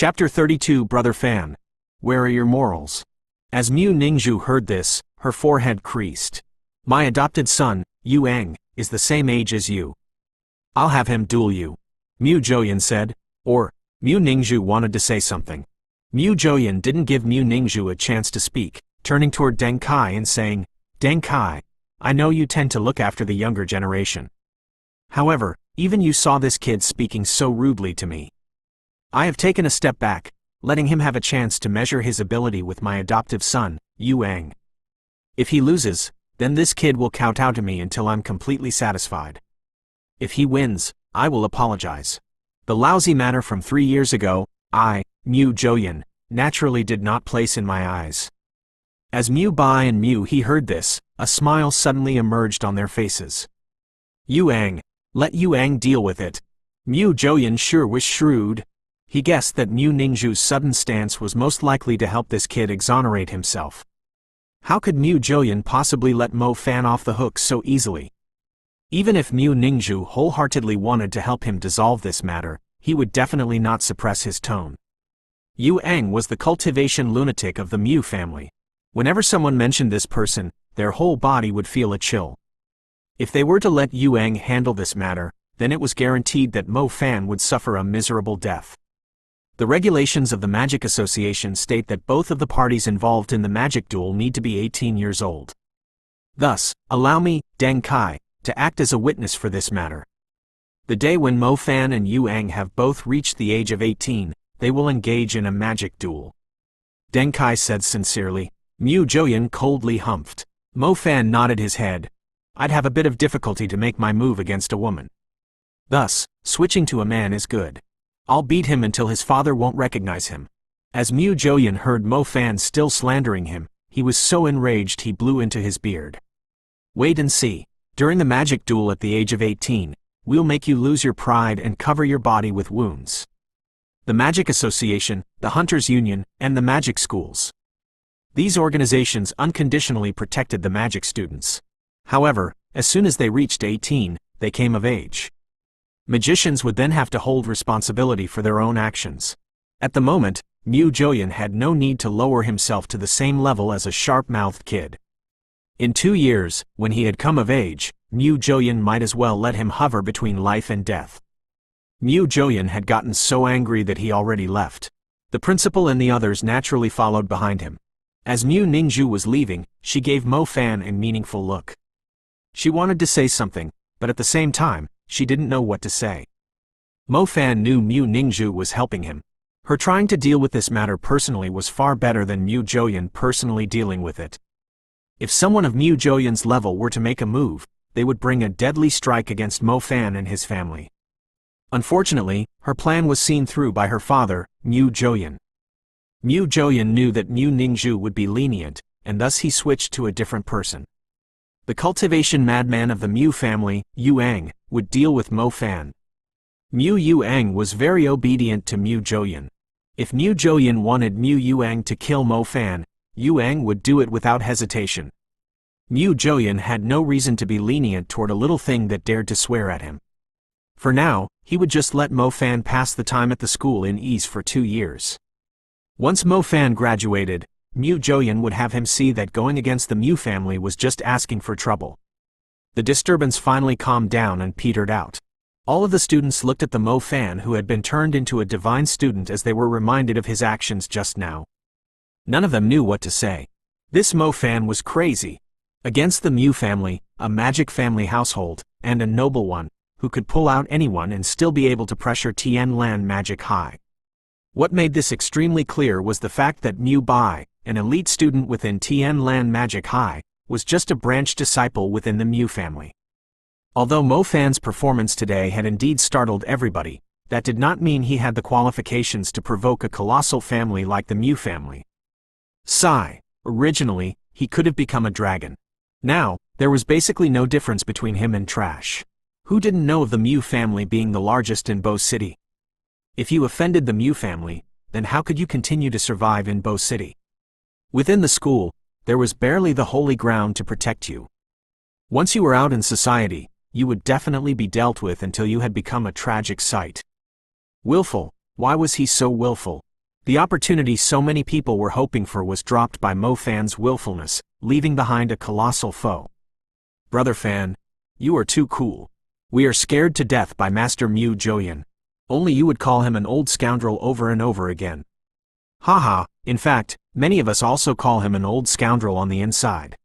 Chapter 32 Brother Fan. Where are your morals? As Mu Ningzhu heard this, her forehead creased. My adopted son, Yu Eng, is the same age as you. I'll have him duel you. Mu Zhouyan said. Or, Mu Ningzhu wanted to say something. Mu Zhouyan didn't give Mu Ningzhu a chance to speak, turning toward Deng Kai and saying, Deng Kai, I know you tend to look after the younger generation. However, even you saw this kid speaking so rudely to me. I have taken a step back, letting him have a chance to measure his ability with my adoptive son, Yu Eng. If he loses, then this kid will kowtow to me until I'm completely satisfied. If he wins, I will apologize. The lousy matter from 3 years ago, I, Mu Zhouyan, naturally did not place in my eyes. As Mu Bai and Mu He heard this, a smile suddenly emerged on their faces. Yu Eng, let Yu Eng deal with it. Mu Zhouyan sure was shrewd. He guessed that Mu Ningzhu's sudden stance was most likely to help this kid exonerate himself. How could Mu Zhouyan possibly let Mo Fan off the hook so easily? Even if Mu Ningzhu wholeheartedly wanted to help him dissolve this matter, he would definitely not suppress his tone. Yu Eng was the cultivation lunatic of the Mu family. Whenever someone mentioned this person, their whole body would feel a chill. If they were to let Yu Eng handle this matter, then it was guaranteed that Mo Fan would suffer a miserable death. The regulations of the Magic Association state that both of the parties involved in the magic duel need to be 18 years old. Thus, allow me, Deng Kai, to act as a witness for this matter. The day when Mo Fan and Yu Eng have both reached the age of 18, they will engage in a magic duel. Deng Kai said sincerely. Mu Zhouyan coldly humphed. Mo Fan nodded his head. I'd have a bit of difficulty to make my move against a woman. Thus, switching to a man is good. I'll beat him until his father won't recognize him. As Mu Zhouyan heard Mo Fan still slandering him, he was so enraged he blew into his beard. Wait and see. During the magic duel at the age of 18, we'll make you lose your pride and cover your body with wounds. The Magic Association, the Hunters Union, and the Magic Schools. These organizations unconditionally protected the magic students. However, as soon as they reached 18, they came of age. Magicians would then have to hold responsibility for their own actions. At the moment, Mu Zhouyan had no need to lower himself to the same level as a sharp-mouthed kid. In 2 years, when he had come of age, Mu Zhouyan might as well let him hover between life and death. Mu Zhouyan had gotten so angry that he already left. The principal and the others naturally followed behind him. As Mu Ningzhu was leaving, she gave Mo Fan a meaningful look. She wanted to say something, but at the same time, she didn't know what to say. Mo Fan knew Mu Ningzhu was helping him. Her trying to deal with this matter personally was far better than Mu Zhouyan personally dealing with it. If someone of Mu Zhouyan's level were to make a move, they would bring a deadly strike against Mo Fan and his family. Unfortunately, her plan was seen through by her father, Mu Zhouyan. Mu Zhouyan knew that Mu Ningzhu would be lenient, and thus he switched to a different person. The cultivation madman of the Mu family, Yu Eng, would deal with Mo Fan. Mu Yu Eng was very obedient to Mu Zhouyan. If Mu Zhouyan wanted Mu Yu Eng to kill Mo Fan, Yu Eng would do it without hesitation. Mu Zhouyan had no reason to be lenient toward a little thing that dared to swear at him. For now, he would just let Mo Fan pass the time at the school in ease for 2 years. Once Mo Fan graduated, Mu Zhouyan would have him see that going against the Mu family was just asking for trouble. The disturbance finally calmed down and petered out. All of the students looked at the Mo Fan who had been turned into a divine student as they were reminded of his actions just now. None of them knew what to say. This Mo Fan was crazy. Against the Mu family, a magic family household, and a noble one, who could pull out anyone and still be able to pressure Tianlan magic high. What made this extremely clear was the fact that Mu Bai, an elite student within Tianlan magic high, was just a branch disciple within the Mu family. Although Mo Fan's performance today had indeed startled everybody, that did not mean he had the qualifications to provoke a colossal family like the Mu family. Originally, he could have become a dragon. Now, there was basically no difference between him and trash. Who didn't know of the Mu family being the largest in Bo City? If you offended the Mu family, then how could you continue to survive in Bo City? Within the school, there was barely the holy ground to protect you. Once you were out in society, you would definitely be dealt with until you had become a tragic sight. Willful, why was he so willful? The opportunity so many people were hoping for was dropped by Mo Fan's willfulness, leaving behind a colossal foe. Brother Fan, you are too cool. We are scared to death by Master Mu Joyan. Only you would call him an old scoundrel over and over again. Haha, in fact, many of us also call him an old scoundrel on the inside.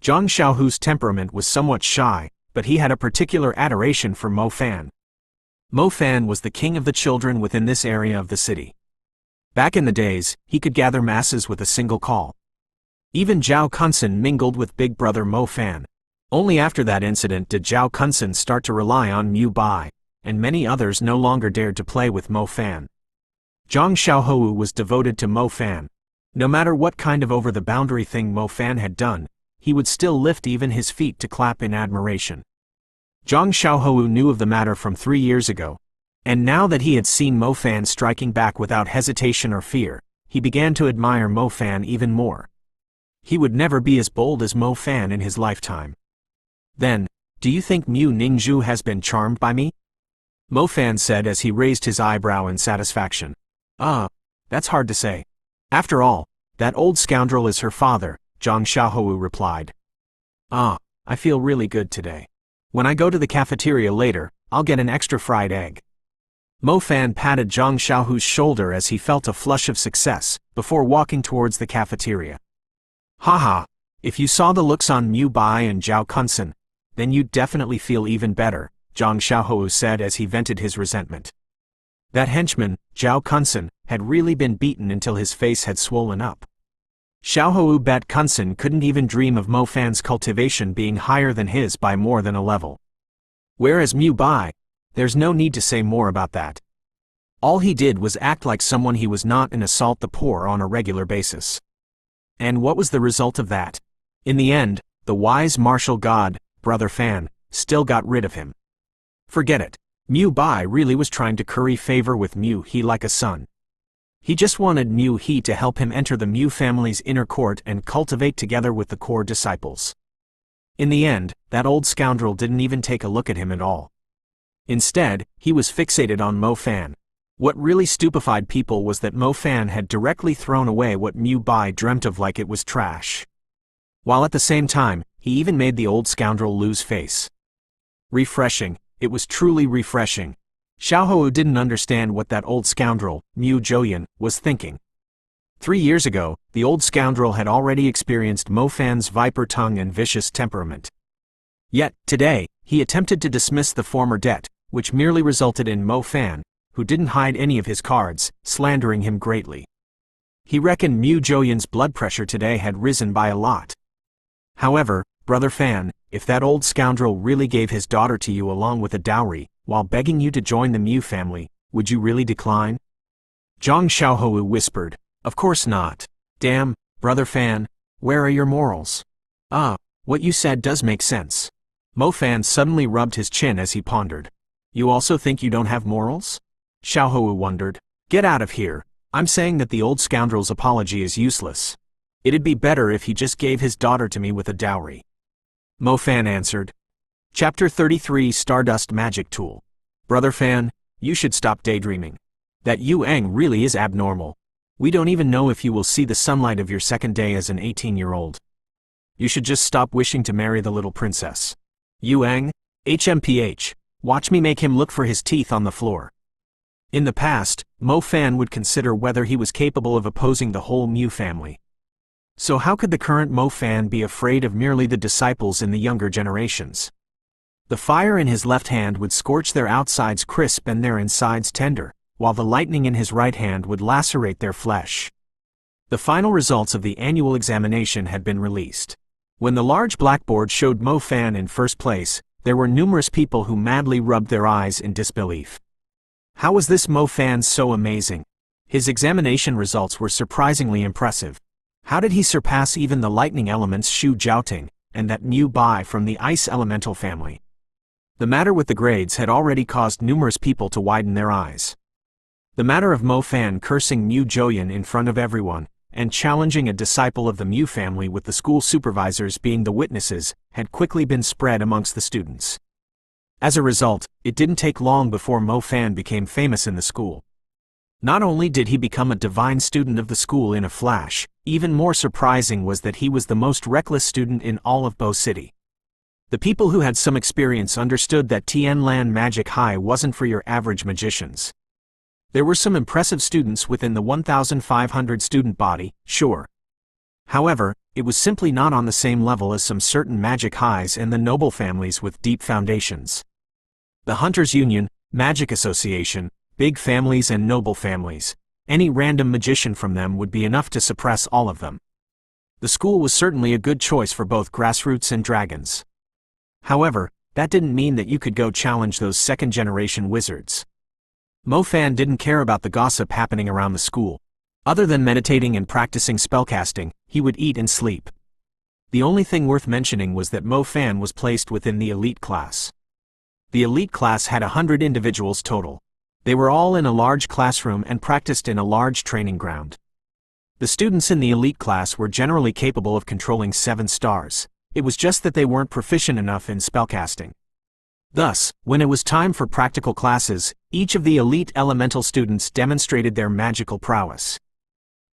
Zhang Xiaohu's temperament was somewhat shy, but he had a particular adoration for Mo Fan. Mo Fan was the king of the children within this area of the city. Back in the days, he could gather masses with a single call. Even Zhao Kunsen mingled with big brother Mo Fan. Only after that incident did Zhao Kunsen start to rely on Mu Bai, and many others no longer dared to play with Mo Fan. Zhang Xiaohu was devoted to Mo Fan. No matter what kind of over-the-boundary thing Mo Fan had done, he would still lift even his feet to clap in admiration. Zhang Xiaohu knew of the matter from 3 years ago, and now that he had seen Mo Fan striking back without hesitation or fear, he began to admire Mo Fan even more. He would never be as bold as Mo Fan in his lifetime. Then, do you think Mu Ningzhu has been charmed by me? Mo Fan said as he raised his eyebrow in satisfaction. That's hard to say. After all, that old scoundrel is her father, Zhang Xiaohu replied. I feel really good today. When I go to the cafeteria later, I'll get an extra fried egg. Mo Fan patted Zhang Xiaohu's shoulder as he felt a flush of success, before walking towards the cafeteria. Haha, if you saw the looks on Mu Bai and Zhao Kunsen, then you'd definitely feel even better, Zhang Xiaohu said as he vented his resentment. That henchman, Zhao Kunsen, had really been beaten until his face had swollen up. Xiaohu bet Kunsen couldn't even dream of Mo Fan's cultivation being higher than his by more than a level. Whereas Mu Bai, there's no need to say more about that. All he did was act like someone he was not and assault the poor on a regular basis. And what was the result of that? In the end, the wise martial god, Brother Fan, still got rid of him. Forget it. Mu Bai really was trying to curry favor with Mu He like a son. He just wanted Mu He to help him enter the Mu family's inner court and cultivate together with the core disciples. In the end, that old scoundrel didn't even take a look at him at all. Instead, he was fixated on Mo Fan. What really stupefied people was that Mo Fan had directly thrown away what Mu Bai dreamt of like it was trash. While at the same time, he even made the old scoundrel lose face. Refreshing, it was truly refreshing. Xiaohu didn't understand what that old scoundrel, Mu Joyan, was thinking. 3 years ago, the old scoundrel had already experienced Mo Fan's viper tongue and vicious temperament. Yet, today, he attempted to dismiss the former debt, which merely resulted in Mo Fan, who didn't hide any of his cards, slandering him greatly. He reckoned Mu Joyan's blood pressure today had risen by a lot. However, Brother Fan, if that old scoundrel really gave his daughter to you along with a dowry, while begging you to join the Mu family, would you really decline? Zhang Xiaohu whispered, Of course not. Damn, Brother Fan, where are your morals? What you said does make sense. Mo Fan suddenly rubbed his chin as he pondered. You also think you don't have morals? Xiaohu wondered. Get out of here. I'm saying that the old scoundrel's apology is useless. It'd be better if he just gave his daughter to me with a dowry. Mo Fan answered. Chapter 33 Stardust Magic Tool. Brother Fan, you should stop daydreaming. That Yu Eng really is abnormal. We don't even know if you will see the sunlight of your second day as an 18-year-old. You should just stop wishing to marry the little princess. Yu Eng, HMPH, watch me make him look for his teeth on the floor. In the past, Mo Fan would consider whether he was capable of opposing the whole Mu family. So how could the current Mo Fan be afraid of merely the disciples in the younger generations? The fire in his left hand would scorch their outsides crisp and their insides tender, while the lightning in his right hand would lacerate their flesh. The final results of the annual examination had been released. When the large blackboard showed Mo Fan in first place, there were numerous people who madly rubbed their eyes in disbelief. How was this Mo Fan so amazing? His examination results were surprisingly impressive. How did he surpass even the lightning element's Shu Jiaoting, and that Mu Bai from the ice elemental family? The matter with the grades had already caused numerous people to widen their eyes. The matter of Mo Fan cursing Mu Joyan in front of everyone, and challenging a disciple of the Mu family with the school supervisors being the witnesses, had quickly been spread amongst the students. As a result, it didn't take long before Mo Fan became famous in the school. Not only did he become a divine student of the school in a flash, even more surprising was that he was the most reckless student in all of Bo City. The people who had some experience understood that Tianlan Magic High wasn't for your average magicians. There were some impressive students within the 1,500 student body, sure. However, it was simply not on the same level as some certain magic highs and the noble families with deep foundations. The Hunters Union, Magic Association, big families and noble families, any random magician from them would be enough to suppress all of them. The school was certainly a good choice for both grassroots and dragons. However, that didn't mean that you could go challenge those second-generation wizards. Mo Fan didn't care about the gossip happening around the school. Other than meditating and practicing spellcasting, he would eat and sleep. The only thing worth mentioning was that Mo Fan was placed within the elite class. The elite class had 100 individuals total. They were all in a large classroom and practiced in a large training ground. The students in the elite class were generally capable of controlling 7 stars. It was just that they weren't proficient enough in spellcasting. Thus, when it was time for practical classes, each of the elite elemental students demonstrated their magical prowess.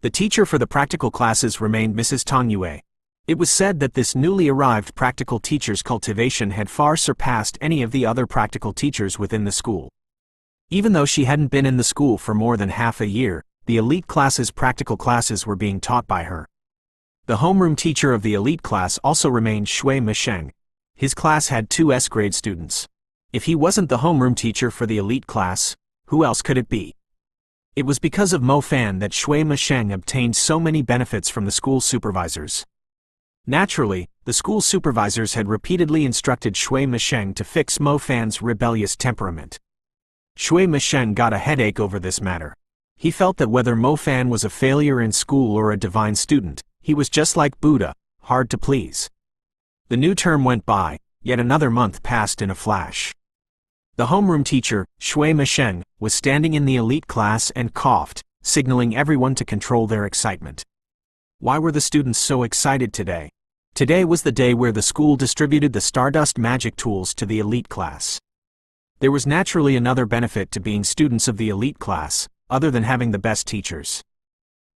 The teacher for the practical classes remained Mrs. Tang Yue. It was said that this newly arrived practical teacher's cultivation had far surpassed any of the other practical teachers within the school. Even though she hadn't been in the school for more than half a year, the elite class's practical classes were being taught by her. The homeroom teacher of the elite class also remained Shui Misheng. His class had 2 S-grade students. If he wasn't the homeroom teacher for the elite class, who else could it be? It was because of Mo Fan that Shui Misheng obtained so many benefits from the school supervisors. Naturally, the school supervisors had repeatedly instructed Shui Misheng to fix Mo Fan's rebellious temperament. Shui Misheng got a headache over this matter. He felt that whether Mo Fan was a failure in school or a divine student, he was just like Buddha, hard to please. The new term went by, yet another month passed in a flash. The homeroom teacher, Shui Misheng, was standing in the elite class and coughed, signaling everyone to control their excitement. Why were the students so excited today? Today was the day where the school distributed the Stardust magic tools to the elite class. There was naturally another benefit to being students of the elite class, other than having the best teachers.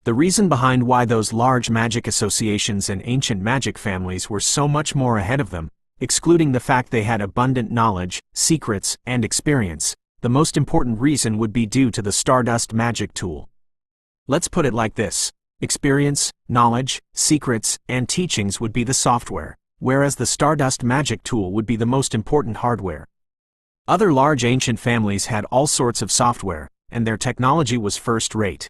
The reason behind why those large magic associations and ancient magic families were so much more ahead of them, excluding the fact they had abundant knowledge, secrets, and experience, the most important reason would be due to the Stardust magic tool. Let's put it like this: experience, knowledge, secrets, and teachings would be the software, whereas the Stardust magic tool would be the most important hardware. Other large ancient families had all sorts of software, and their technology was first-rate.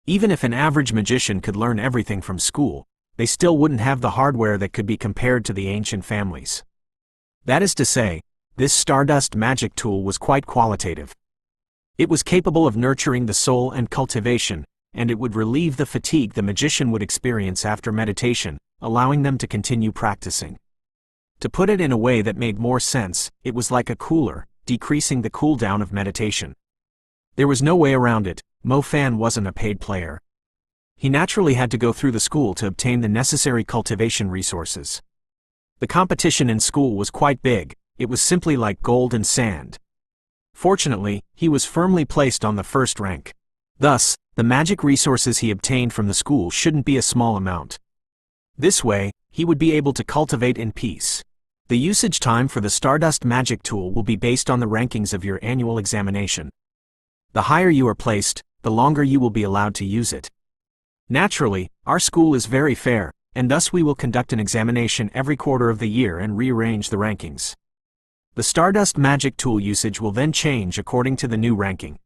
Even if an average magician could learn everything from school, they still wouldn't have the hardware that could be compared to the ancient families. That is to say, this Stardust magic tool was quite qualitative. It was capable of nurturing the soul and cultivation, and it would relieve the fatigue the magician would experience after meditation, allowing them to continue practicing. To put it in a way that made more sense, it was like a cooler, decreasing the cooldown of meditation. There was no way around it. Mo Fan wasn't a paid player. He naturally had to go through the school to obtain the necessary cultivation resources. The competition in school was quite big. It was simply like gold and sand. Fortunately, he was firmly placed on the first rank. Thus, the magic resources he obtained from the school shouldn't be a small amount. This way, he would be able to cultivate in peace. The usage time for the Stardust magic tool will be based on the rankings of your annual examination. The higher you are placed, the longer you will be allowed to use it. Naturally, our school is very fair, and thus we will conduct an examination every quarter of the year and rearrange the rankings. The Stardust magic tool usage will then change according to the new ranking.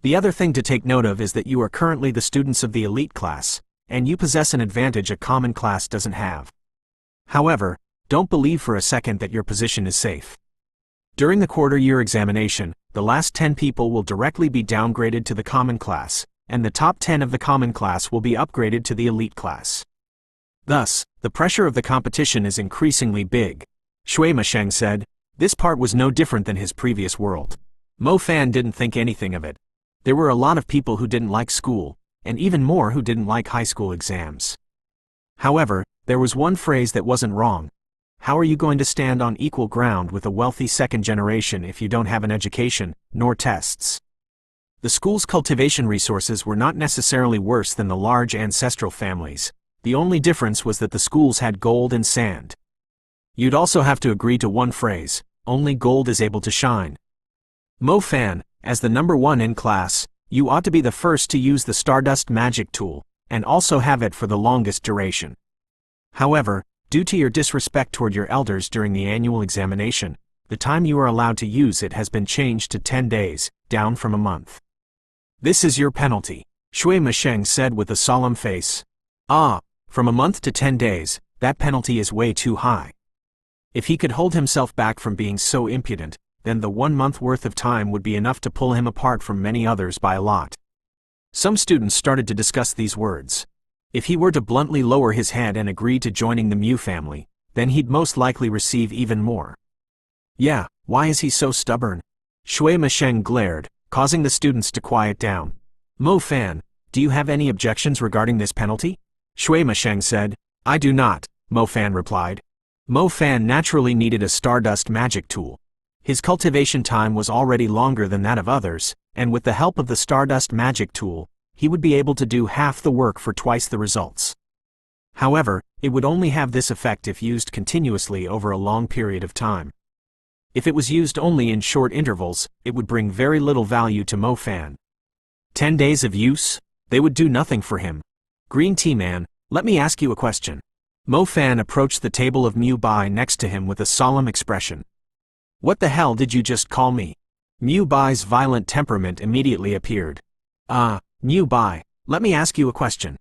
The other thing to take note of is that you are currently the students of the elite class, and you possess an advantage a common class doesn't have. However, don't believe for a second that your position is safe. During the quarter-year examination, the last 10 people will directly be downgraded to the common class, and the top 10 of the common class will be upgraded to the elite class. Thus, the pressure of the competition is increasingly big. Shui Misheng said. This part was no different than his previous world. Mo Fan didn't think anything of it. There were a lot of people who didn't like school, and even more who didn't like high school exams. However, there was one phrase that wasn't wrong. How are you going to stand on equal ground with a wealthy second generation if you don't have an education, nor tests? The school's cultivation resources were not necessarily worse than the large ancestral families. The only difference was that the schools had gold and sand. You'd also have to agree to one phrase: only gold is able to shine. Mo Fan, as the number one in class, you ought to be the first to use the Stardust magic tool, and also have it for the longest duration. However, due to your disrespect toward your elders during the annual examination, the time you are allowed to use it has been changed to 10 days, down from a month. This is your penalty, Shui Masheng said with a solemn face. Ah, from a month to 10 days, that penalty is way too high. If he could hold himself back from being so impudent, then the 1 month worth of time would be enough to pull him apart from many others by a lot. Some students started to discuss these words. If he were to bluntly lower his head and agree to joining the Mu family, then he'd most likely receive even more. Yeah, why is he so stubborn? Shui Masheng glared, causing the students to quiet down. Mo Fan, do you have any objections regarding this penalty? Shui Masheng said. I do not, Mo Fan replied. Mo Fan naturally needed a Stardust magic tool. His cultivation time was already longer than that of others, and with the help of the Stardust magic tool, he would be able to do half the work for twice the results. However, it would only have this effect if used continuously over a long period of time. If it was used only in short intervals, it would bring very little value to Mo Fan. 10 days of use? They would do nothing for him. Green Tea Man, let me ask you a question. Mo Fan approached the table of Mu Bai next to him with a solemn expression. What the hell did you just call me? Mu Bai's violent temperament immediately appeared. Mu Bai, let me ask you a question.